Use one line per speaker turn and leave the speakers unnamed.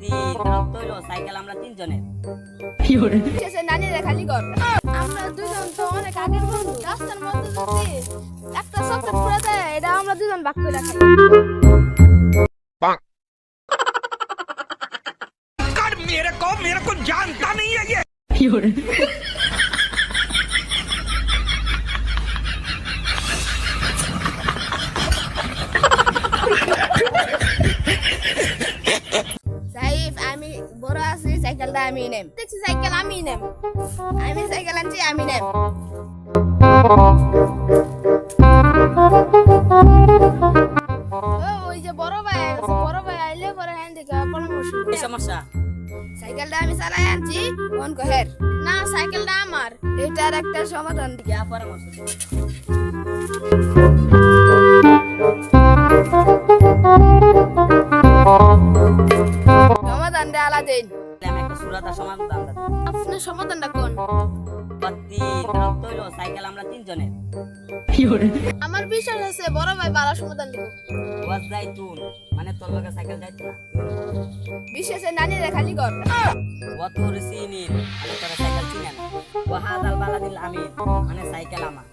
তিন রক্ত হইলো সাইকেল আমরা তিনজনের।
শেষে নানিরে খালি কর। আমরা দুজন তো অনেক আগের বন্ধু। রাস্তার মধ্যে যদি একটা চকলেট পড়ে যায়, এটা আমরা দুজন ভাগ করে খাই।
मेरे को जानता नहीं है ये।
সাইফ, আমি বড় আছি, সাইকেলটা আমি নেম। দেখছি সাইকেল আমি নেম। আমি সাইকেল আনছি, আমি নেম। ওই যে বড় ভাই আছে, বড় ভাই আইলে পরে হ্যাঁ দেখে পরামর্শ
কি সমস্যা?
সাইকেলটা আমি চালাই আনছি, ফোন কহের না সাইকেলটা আমার, এটার একটা সমাধান
কি পরামর্শ?
সমাধানটা আলাদিন।
আমি একটা সুরাতা সমাধান দিই।
আপনার সমাধানটা কোন?
তিন রক্ত হইলো সাইকেল আমরা তিনজনের।
আমার বিশ্বাস আছে বড় ভাই ভালো সমাধান দিব।
ওয়াজ যাইতুন মানে তোর লগে সাইকেল যাইতো না।
বিশ্বাসে নানিরে খালি কর।
ও তোর চিনিন আমি তোর সাইকেল চিনি না। ও হাজাল বালা দিল আমি মানে সাইকেল আমার।